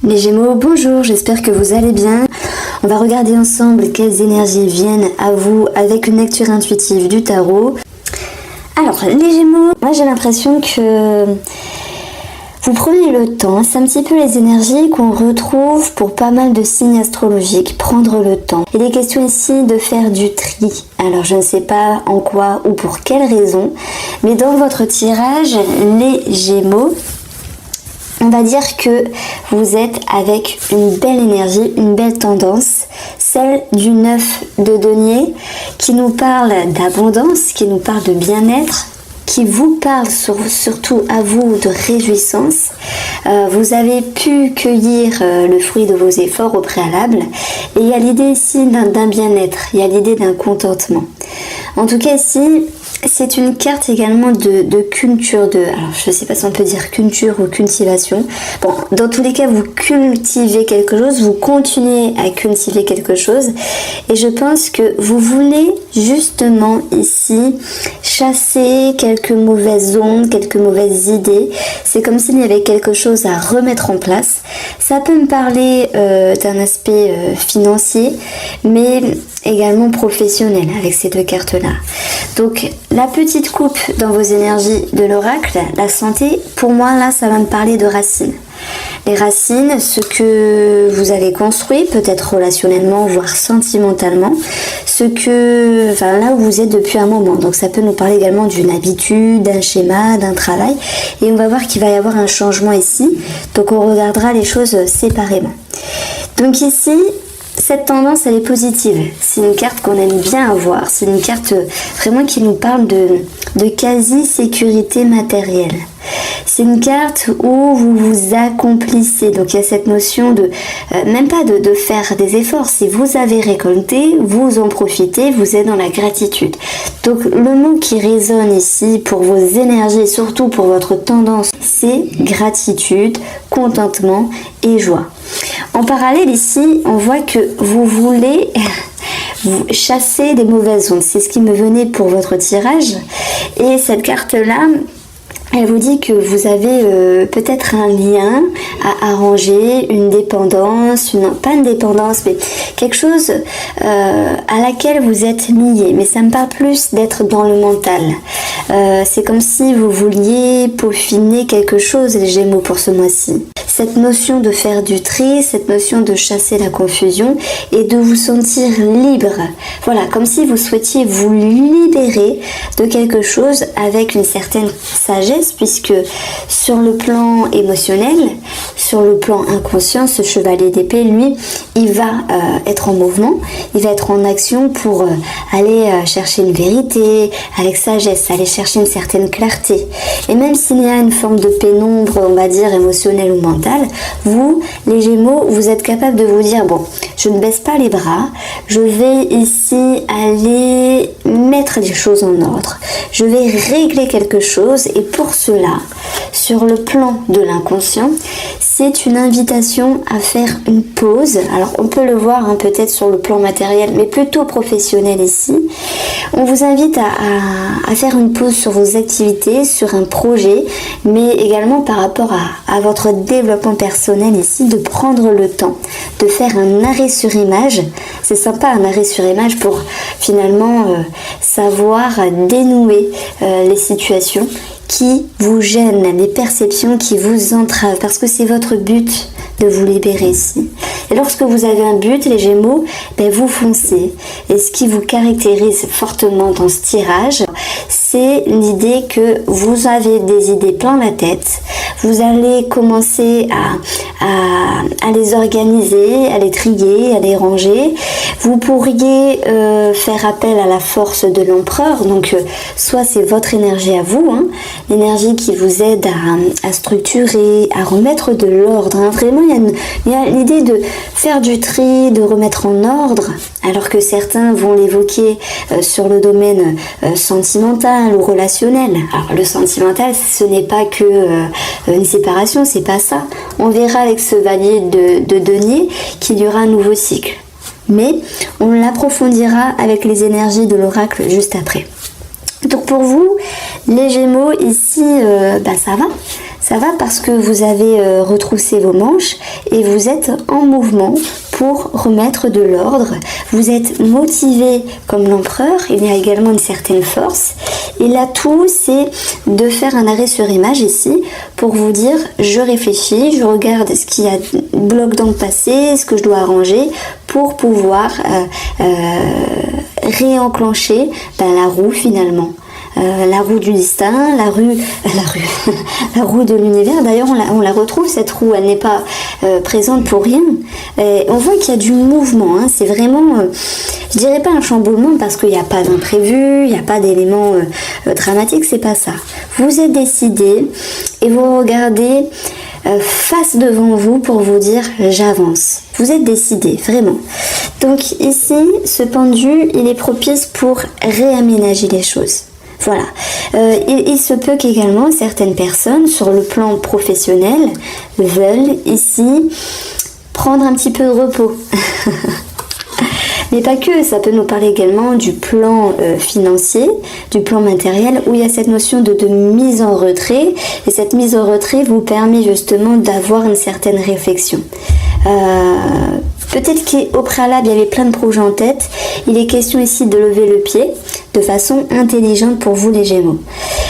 Les Gémeaux, bonjour, j'espère que vous allez bien. On va regarder ensemble quelles énergies viennent à vous avec une lecture intuitive du tarot. Alors, les Gémeaux, moi j'ai l'impression que vous prenez le temps, c'est un petit peu les énergies qu'on retrouve pour pas mal de signes astrologiques, prendre le temps. Il est question ici de faire du tri. Alors je ne sais pas en quoi ou pour quelle raison, mais dans votre tirage, les Gémeaux, on va dire que vous êtes avec une belle énergie, une belle tendance, celle du 9 de denier qui nous parle d'abondance, qui nous parle de bien-être, qui vous parle surtout à vous de réjouissance. Vous avez pu cueillir le fruit de vos efforts au préalable et il y a l'idée ici d'un bien-être, il y a l'idée d'un contentement. En tout cas ici, c'est une carte également de culture, alors je ne sais pas si on peut dire culture ou cultivation. Bon, dans tous les cas, vous cultivez quelque chose, vous continuez à cultiver quelque chose. Et je pense que vous voulez justement ici chasser quelques mauvaises ondes, quelques mauvaises idées. C'est comme s'il y avait quelque chose à remettre en place. Ça peut me parler d'un aspect financier, mais également professionnel avec ces deux cartes-là. Donc, la petite coupe dans vos énergies de l'oracle, la santé, pour moi, là, ça va me parler de racines. Les racines, ce que vous avez construit, peut-être relationnellement, voire sentimentalement, là où vous êtes depuis un moment. Donc ça peut nous parler également d'une habitude, d'un schéma, d'un travail. Et on va voir qu'il va y avoir un changement ici. Donc on regardera les choses séparément. Donc ici, cette tendance, elle est positive. C'est une carte qu'on aime bien avoir. C'est une carte vraiment qui nous parle de quasi-sécurité matérielle. C'est une carte où vous vous accomplissez. Donc il y a cette notion de, même pas de faire des efforts. Si vous avez récolté, vous en profitez, vous êtes dans la gratitude. Donc le mot qui résonne ici pour vos énergies, surtout pour votre tendance, c'est gratitude, contentement et joie. En parallèle ici, on voit que vous voulez vous chasser des mauvaises ondes. C'est ce qui me venait pour votre tirage. Et cette carte-là, elle vous dit que vous avez peut-être un lien à arranger, une dépendance, pas une dépendance, mais quelque chose à laquelle vous êtes lié. Mais ça me parle plus d'être dans le mental. C'est comme si vous vouliez peaufiner quelque chose, les Gémeaux, pour ce mois-ci. Cette notion de faire du tri, cette notion de chasser la confusion et de vous sentir libre. Voilà, comme si vous souhaitiez vous libérer de quelque chose avec une certaine sagesse, puisque sur le plan émotionnel, sur le plan inconscient, ce chevalier d'épée, lui, il va être en mouvement, il va être en action pour aller chercher une vérité avec sagesse, aller chercher une certaine clarté. Et même s'il y a une forme de pénombre, on va dire, émotionnelle ou mentale, vous, les Gémeaux, vous êtes capable de vous dire, bon, je ne baisse pas les bras, je vais ici aller mettre les choses en ordre, je vais régler quelque chose, et pour cela, sur le plan de l'inconscient, c'est une invitation à faire une pause. Alors on peut le voir peut-être sur le plan matériel, mais plutôt professionnel ici. On vous invite à faire une pause sur vos activités, sur un projet, mais également par rapport à votre développement personnel ici, de prendre le temps de faire un arrêt sur image. C'est sympa, un arrêt sur image pour finalement savoir dénouer les situations qui vous gênent, les perceptions qui vous entravent, parce que c'est votre but de vous libérer ici. Et lorsque vous avez un but, les Gémeaux, vous foncez. Et ce qui vous caractérise fortement dans ce tirage, c'est l'idée que vous avez des idées plein la tête, vous allez commencer à les organiser, à les trier, à les ranger. Vous pourriez faire appel à la force de l'empereur, donc soit c'est votre énergie à vous, l'énergie qui vous aide à structurer, à remettre de l'ordre. Vraiment, il y a l'idée de faire du tri, de remettre en ordre, alors que certains vont l'évoquer sur le domaine sentimental ou relationnel. Alors le sentimental, ce n'est pas que une séparation, c'est pas ça. On verra avec ce valier de denier qu'il y aura un nouveau cycle. Mais on l'approfondira avec les énergies de l'oracle juste après. Donc pour vous, les Gémeaux, ici, ça Ça va parce que vous avez retroussé vos manches et vous êtes en mouvement pour remettre de l'ordre. Vous êtes motivé comme l'empereur, il y a également une certaine force. Et l'atout, c'est de faire un arrêt sur image ici pour vous dire je réfléchis, je regarde ce qui bloque dans le passé, ce que je dois arranger pour pouvoir réenclencher la roue finalement. La roue du destin, la roue de l'univers. D'ailleurs, on la retrouve cette roue, elle n'est pas présente pour rien. Et on voit qu'il y a du mouvement, hein. C'est vraiment, je dirais pas un chamboulement parce qu'il n'y a pas d'imprévu, il n'y a pas d'éléments dramatiques, c'est pas ça. Vous êtes décidé et vous regardez face devant vous pour vous dire j'avance. Vous êtes décidé, vraiment. Donc ici, ce pendu, il est propice pour réaménager les choses. Voilà. Il se peut qu'également certaines personnes sur le plan professionnel veulent ici prendre un petit peu de repos. Mais pas que, ça peut nous parler également du plan financier, du plan matériel, où il y a cette notion de mise en retrait. Et cette mise en retrait vous permet justement d'avoir une certaine réflexion. Peut-être qu'au préalable, il y avait plein de projets en tête. Il est question ici de lever le pied de façon intelligente pour vous les Gémeaux.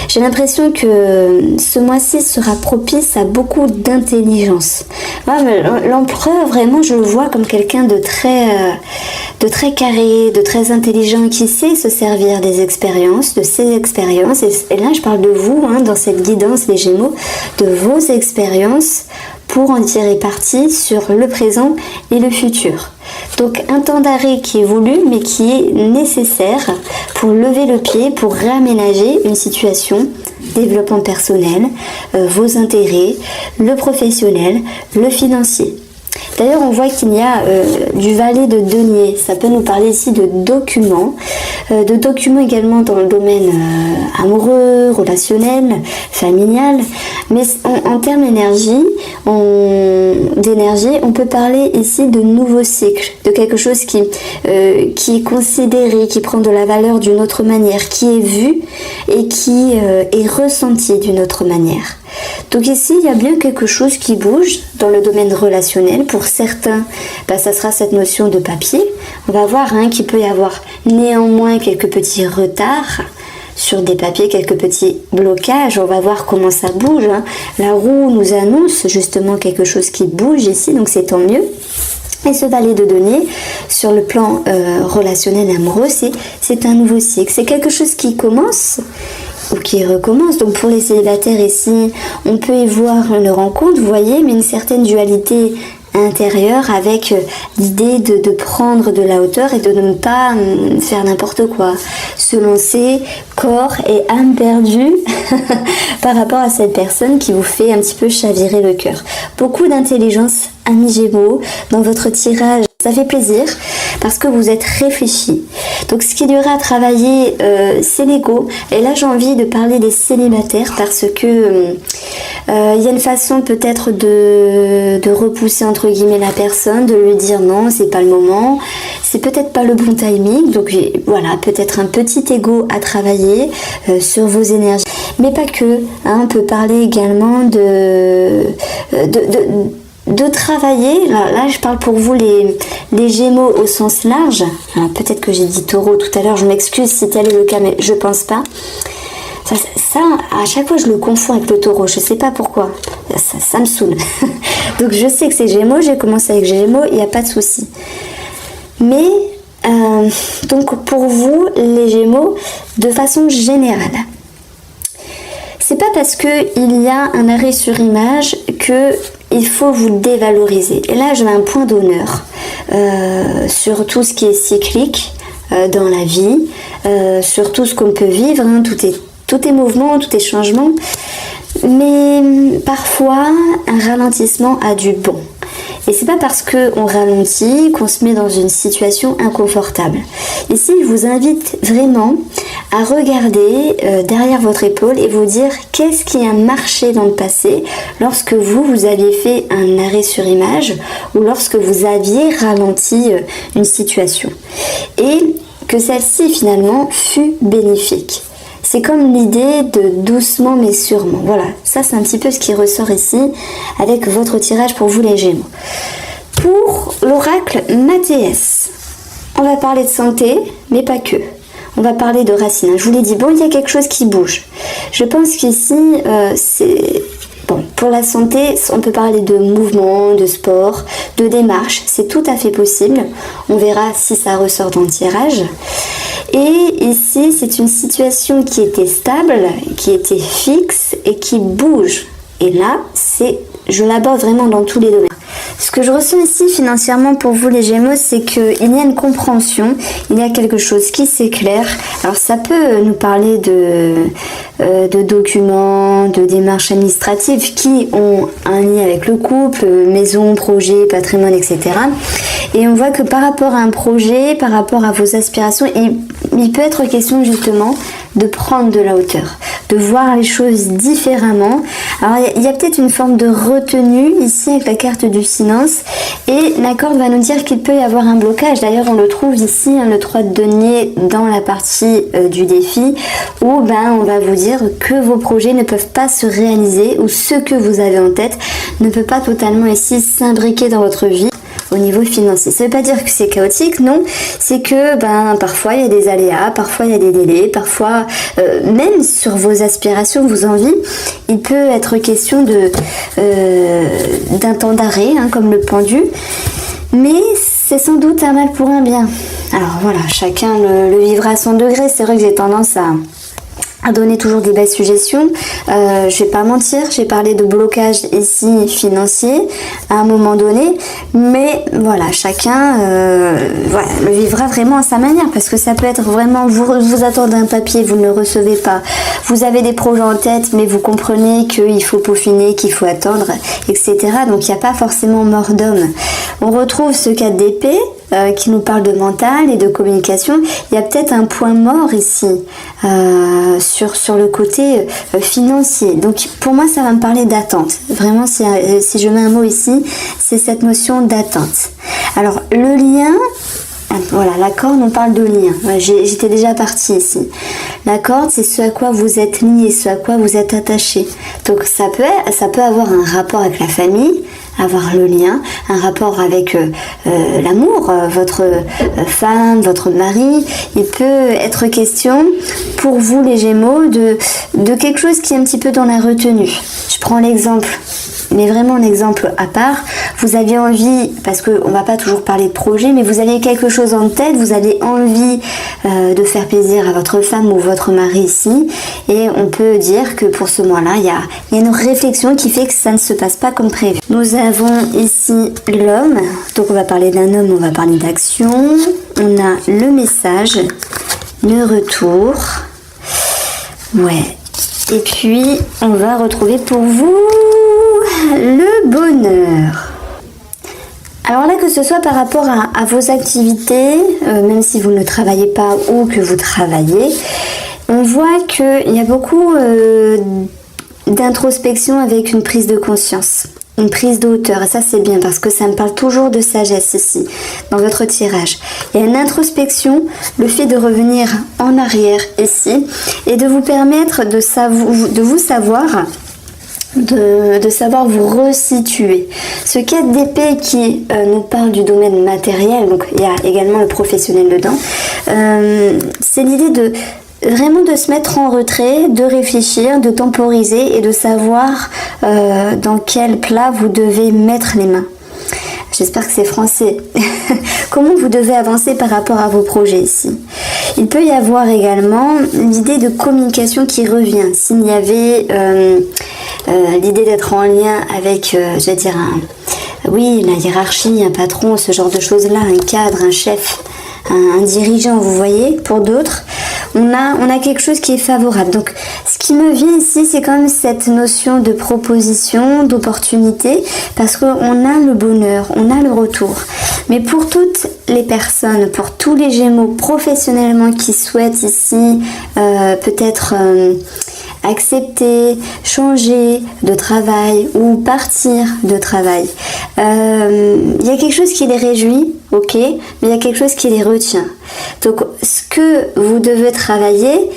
J'ai l'impression que ce mois-ci sera propice à beaucoup d'intelligence. L'empereur, vraiment, je le vois comme quelqu'un de très carré, de très intelligent, qui sait se servir des expériences, de ses expériences. Et là, je parle de vous, hein, dans cette guidance, les Gémeaux, de vos expériences pour en tirer parti sur le présent et le futur. Donc un temps d'arrêt qui est voulu mais qui est nécessaire pour lever le pied, pour réaménager une situation, développement personnel, vos intérêts, le professionnel, le financier. D'ailleurs, on voit qu'il y a du valet de denier. Ça peut nous parler ici de documents également dans le domaine amoureux, relationnel, familial. Mais en termes d'énergie, on peut parler ici de nouveaux cycles, de quelque chose qui est considéré, qui prend de la valeur d'une autre manière, qui est vu et qui est ressenti d'une autre manière. Donc ici, il y a bien quelque chose qui bouge dans le domaine relationnel. Pour certains, ça sera cette notion de papier. On va voir qu'il peut y avoir néanmoins quelques petits retards sur des papiers, quelques petits blocages. On va voir comment ça bouge. La roue nous annonce justement quelque chose qui bouge ici, donc c'est tant mieux. Et ce valet de denier, sur le plan relationnel et amoureux, c'est un nouveau cycle. C'est quelque chose qui commence ou qui recommence. Donc pour les célibataires ici, on peut y voir une rencontre, vous voyez, mais une certaine dualité intérieure avec l'idée de prendre de la hauteur et de ne pas faire n'importe quoi. Se lancer corps et âme perdue par rapport à cette personne qui vous fait un petit peu chavirer le cœur. Beaucoup d'intelligence, amis Gémeaux, dans votre tirage. Ça fait plaisir parce que vous êtes réfléchis. Donc ce qu'il y aura à travailler, c'est l'ego. Et là j'ai envie de parler des célibataires parce que il y a une façon peut-être de repousser entre guillemets la personne, de lui dire non, c'est pas le moment, c'est peut-être pas le bon timing. Donc voilà, peut-être un petit ego à travailler sur vos énergies. Mais pas que, on peut parler également de travailler, là je parle pour vous les Gémeaux au sens large. Alors, peut-être que j'ai dit Taureau tout à l'heure, je m'excuse si tel est le cas, mais je pense pas. Ça, à chaque fois je le confonds avec le Taureau, je sais pas pourquoi, ça me saoule. Donc je sais que c'est Gémeaux, j'ai commencé avec Gémeaux, il n'y a pas de souci. Mais donc pour vous les Gémeaux, de façon générale, c'est pas parce qu'il y a un arrêt sur image que il faut vous dévaloriser. Et là, je mets un point d'honneur sur tout ce qui est cyclique dans la vie, sur tout ce qu'on peut vivre. Tout est mouvement, tout est changement. Mais parfois, un ralentissement a du bon. Et c'est pas parce qu'on ralentit qu'on se met dans une situation inconfortable. Ici, je vous invite vraiment à regarder derrière votre épaule et vous dire qu'est-ce qui a marché dans le passé lorsque vous aviez fait un arrêt sur image ou lorsque vous aviez ralenti une situation. Et que celle-ci finalement fut bénéfique. c'est comme l'idée de doucement mais sûrement. Voilà, ça c'est un petit peu ce qui ressort ici avec votre tirage pour vous les Gémeaux. Pour l'oracle Mathéès, on va parler de santé, mais pas que. On va parler de racines. Je vous l'ai dit, bon, il y a quelque chose qui bouge. Je pense qu'ici, c'est... Bon, pour la santé, on peut parler de mouvement, de sport, de démarche. C'est tout à fait possible. On verra si ça ressort dans le tirage. Et ici, c'est une situation qui était stable, qui était fixe et qui bouge. Et là, je l'aborde vraiment dans tous les domaines. Ce que je ressens ici financièrement pour vous les Gémeaux, c'est qu'il y a une compréhension, il y a quelque chose qui s'éclaire. Alors ça peut nous parler de documents, de démarches administratives qui ont un lien avec le couple, maison, projet, patrimoine, etc. Et on voit que par rapport à un projet, par rapport à vos aspirations, il peut être question justement de prendre de la hauteur, de voir les choses différemment. Alors il y a peut-être une forme de retenue ici avec la carte du silence et la corde va nous dire qu'il peut y avoir un blocage. D'ailleurs on le trouve ici, le 3 de denier dans la partie du défi où on va vous dire que vos projets ne peuvent pas se réaliser ou ce que vous avez en tête ne peut pas totalement ici s'imbriquer dans votre vie. Au niveau financier. Ça ne veut pas dire que c'est chaotique, non. C'est que parfois il y a des aléas, parfois il y a des délais, parfois même sur vos aspirations, vos envies, il peut être question d'un temps d'arrêt, comme le pendu. Mais c'est sans doute un mal pour un bien. Alors voilà, chacun le vivra à son degré. C'est vrai que j'ai tendance à donner toujours des belles suggestions. Je vais pas mentir, j'ai parlé de blocage ici financier à un moment donné, mais voilà, chacun le vivra vraiment à sa manière parce que ça peut être vraiment, vous attendez un papier, vous ne le recevez pas, vous avez des projets en tête, mais vous comprenez qu'il faut peaufiner, qu'il faut attendre, etc. Donc il n'y a pas forcément mort d'homme. On retrouve ce 4 d'épée qui nous parle de mental et de communication. Il y a peut-être un point mort ici sur le côté financier. Donc pour moi ça va me parler d'attente. Vraiment si je mets un mot ici, c'est cette notion d'attente. Alors le lien, voilà, la corde, on parle de lien. J'étais déjà partie ici. La corde, c'est ce à quoi vous êtes lié, ce à quoi vous êtes attaché. Donc ça peut avoir un rapport avec la famille, avoir le lien, un rapport avec l'amour, votre femme, votre mari. Il peut être question pour vous les Gémeaux de quelque chose qui est un petit peu dans la retenue. Je prends l'exemple, mais vraiment un exemple à part. Vous aviez envie, parce qu'on ne va pas toujours parler de projet, mais vous avez quelque chose en tête, vous avez envie de faire plaisir à votre femme ou votre mari ici, et on peut dire que pour ce mois-là, il y a une réflexion qui fait que ça ne se passe pas comme prévu. Nous avons ici l'homme, donc on va parler d'un homme, on va parler d'action, on a le message, le retour, ouais, et puis on va retrouver pour vous le bonheur. Alors là, que ce soit par rapport à vos activités, même si vous ne travaillez pas ou que vous travaillez, on voit qu'il y a beaucoup d'introspection avec une prise de conscience, une prise de hauteur. Et ça, c'est bien parce que ça me parle toujours de sagesse ici, dans votre tirage. Il y a une introspection, le fait de revenir en arrière ici et de vous permettre de savoir vous resituer. Ce 4 d'épée qui nous parle du domaine matériel, donc il y a également le professionnel dedans, c'est l'idée vraiment de se mettre en retrait, de réfléchir, de temporiser et de savoir dans quel plat vous devez mettre les mains. J'espère que c'est français. Comment vous devez avancer par rapport à vos projets ici. Il peut y avoir également l'idée de communication qui revient. S'il y avait l'idée d'être en lien avec, la hiérarchie, un patron, ce genre de choses-là, un cadre, un chef, un dirigeant, vous voyez, pour d'autres, on a quelque chose qui est favorable. Donc, ce qui me vient ici, c'est quand même cette notion de proposition, d'opportunité, parce qu'on a le bonheur, on a le retour. Mais pour toutes les personnes, pour tous les Gémeaux professionnellement qui souhaitent ici peut-être accepter, changer de travail ou partir de travail, il y a quelque chose qui les réjouit, ok, mais il y a quelque chose qui les retient. Donc ce que vous devez travailler,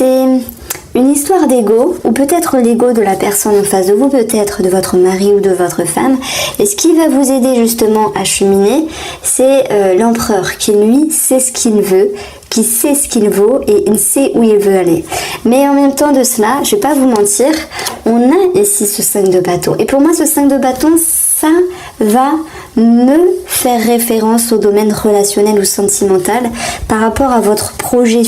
c'est une histoire d'ego, ou peut-être l'ego de la personne en face de vous, peut-être de votre mari ou de votre femme. Et ce qui va vous aider justement à cheminer, c'est l'empereur qui lui sait ce qu'il veut, qui sait ce qu'il vaut et il sait où il veut aller. Mais en même temps de cela, je vais pas vous mentir, on a ici ce 5 de bâton. Et pour moi, ce 5 de bâton, ça va me faire référence au domaine relationnel ou sentimental par rapport à votre projet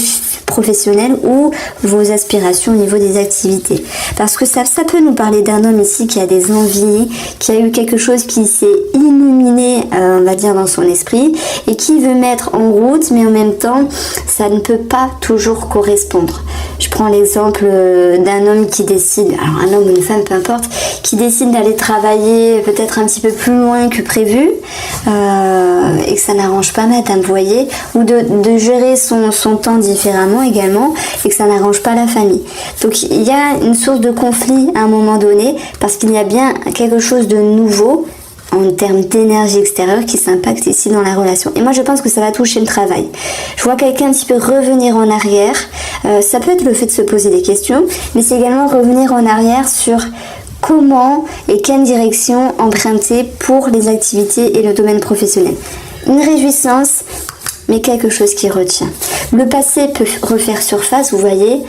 professionnel ou vos aspirations au niveau des activités. Parce que ça peut nous parler d'un homme ici qui a des envies, qui a eu quelque chose qui s'est illuminé, on va dire, dans son esprit et qui veut mettre en route, mais en même temps, ça ne peut pas toujours correspondre. Je prends l'exemple d'un homme qui décide, alors un homme ou une femme, peu importe, qui décide d'aller travailler peut-être un petit peu plus loin que prévu et que ça n'arrange pas madame, vous voyez, ou de gérer son temps différemment également et que ça n'arrange pas la famille. Donc il y a une source de conflit à un moment donné parce qu'il y a bien quelque chose de nouveau en termes d'énergie extérieure qui s'impacte ici dans la relation. Et moi je pense que ça va toucher le travail. Je vois quelqu'un un petit peu revenir en arrière. Ça peut être le fait de se poser des questions, mais c'est également revenir en arrière sur comment et quelle direction emprunter pour les activités et le domaine professionnel. Une réjouissance, mais quelque chose qui retient. Le passé peut refaire surface, vous voyez,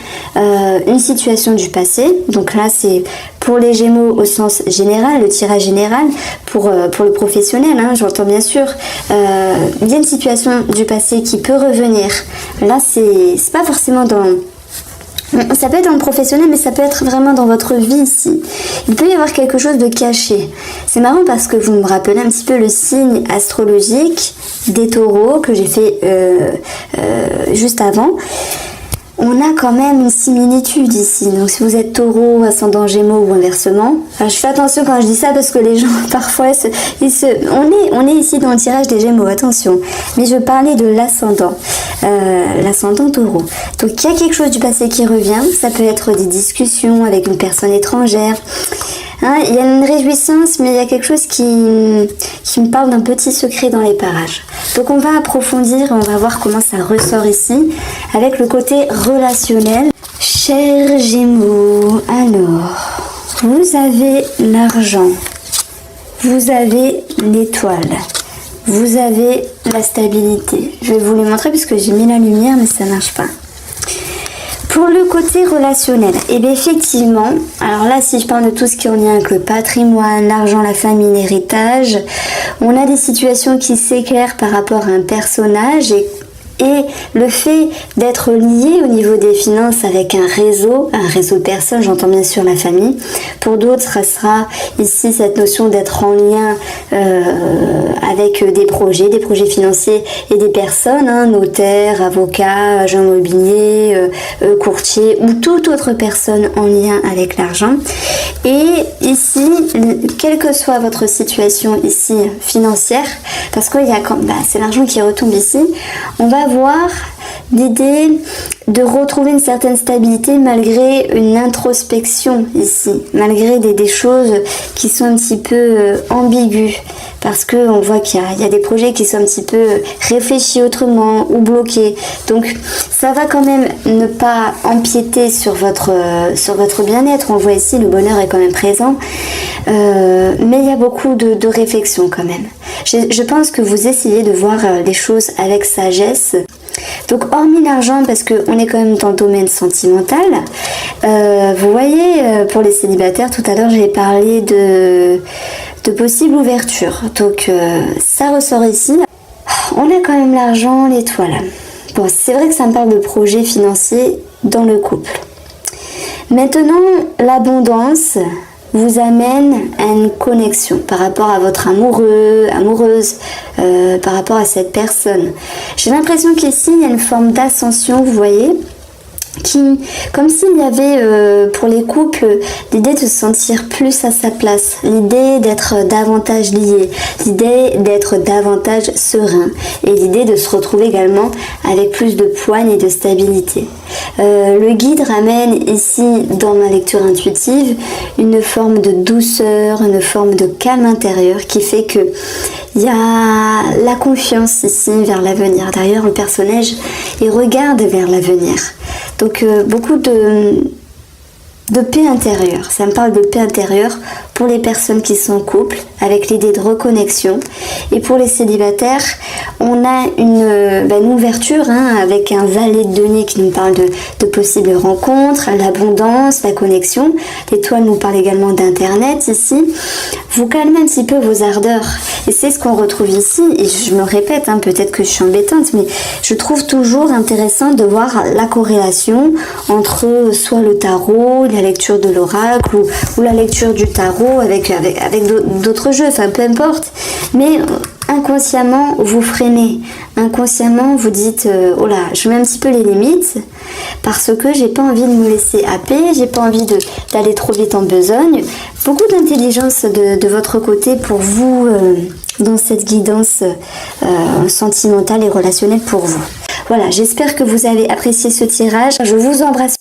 une situation du passé. Donc là, c'est pour les Gémeaux au sens général, le tirage général, pour le professionnel, hein, j'entends bien sûr. Il y a une situation du passé qui peut revenir. Là, c'est pas forcément dans... Ça peut être dans le professionnel, mais ça peut être vraiment dans votre vie ici. Il peut y avoir quelque chose de caché. C'est marrant parce que vous me rappelez un petit peu le signe astrologique des taureaux que j'ai fait juste avant. On a quand même une similitude ici. Donc si vous êtes taureau, ascendant gémeaux ou inversement, alors je fais attention quand je dis ça parce que les gens parfois on est ici dans le tirage des gémeaux, attention. Mais je parlais de l'ascendant taureau. Donc il y a quelque chose du passé qui revient. Ça peut être des discussions avec une personne étrangère. Hein, il y a une réjouissance, mais il y a quelque chose qui me parle d'un petit secret dans les parages. Donc on va approfondir, on va voir comment ça ressort ici, avec le côté relationnel. Chers Gémeaux, alors, vous avez l'argent, vous avez l'étoile, vous avez la stabilité. Je vais vous les montrer puisque j'ai mis la lumière, mais ça ne marche pas. Pour le côté relationnel, et bien effectivement, alors là si je parle de tout ce qui est en lien avec le patrimoine, l'argent, la famille, l'héritage, on a des situations qui s'éclairent par rapport à un personnage et le fait d'être lié au niveau des finances avec un réseau de personnes, j'entends bien sûr la famille. Pour d'autres, ça sera ici cette notion d'être en lien avec des projets financiers et des personnes, hein, notaires, avocats, agents immobiliers, courtiers ou toute autre personne en lien avec l'argent. Et ici, quelle que soit votre situation ici financière, parce qu'il y a c'est l'argent qui retombe ici, on va avoir l'idée de retrouver une certaine stabilité malgré une introspection ici, malgré des choses qui sont un petit peu ambiguës, parce qu'on voit qu'il y a des projets qui sont un petit peu réfléchis autrement ou bloqués. Donc ça va quand même ne pas empiéter sur votre bien-être. On le voit ici, le bonheur est quand même présent, mais il y a beaucoup de réflexion quand même. Je pense que vous essayez de voir les choses avec sagesse. Donc hormis l'argent, parce qu'on est quand même dans le domaine sentimental, vous voyez, pour les célibataires, tout à l'heure j'ai parlé de possible ouverture. Donc ça ressort ici. On a quand même l'argent, l'étoile. Bon, c'est vrai que ça me parle de projets financiers dans le couple. Maintenant, l'abondance vous amène à une connexion par rapport à votre amoureux, amoureuse, par rapport à cette personne. J'ai l'impression qu'ici, il y a une forme d'ascension, vous voyez, comme s'il y avait pour les couples l'idée de se sentir plus à sa place, l'idée d'être davantage lié, l'idée d'être davantage serein et l'idée de se retrouver également avec plus de poigne et de stabilité. Le guide ramène ici dans ma lecture intuitive une forme de douceur, une forme de calme intérieur qui fait que Il y a la confiance ici vers l'avenir. D'ailleurs, le personnage, il regarde vers l'avenir. Donc, beaucoup de paix intérieure. Ça me parle de paix intérieure pour les personnes qui sont en couple, avec l'idée de reconnexion. Et pour les célibataires, on a une ouverture avec un valet de denier qui nous parle de possibles rencontres, l'abondance, la connexion. L'étoile nous parle également d'internet ici. Vous calmez un petit peu vos ardeurs. Et c'est ce qu'on retrouve ici. Et je me répète, peut-être que je suis embêtante, mais je trouve toujours intéressant de voir la corrélation entre soit le tarot, la lecture de l'oracle ou la lecture du tarot avec d'autres jeux, peu importe. Mais inconsciemment, vous freinez. Inconsciemment, vous dites oh là, je mets un petit peu les limites parce que j'ai pas envie de me laisser happer, j'ai pas envie d'aller trop vite en besogne. Beaucoup d'intelligence de votre côté pour vous dans cette guidance sentimentale et relationnelle pour vous. Voilà, j'espère que vous avez apprécié ce tirage. Je vous embrasse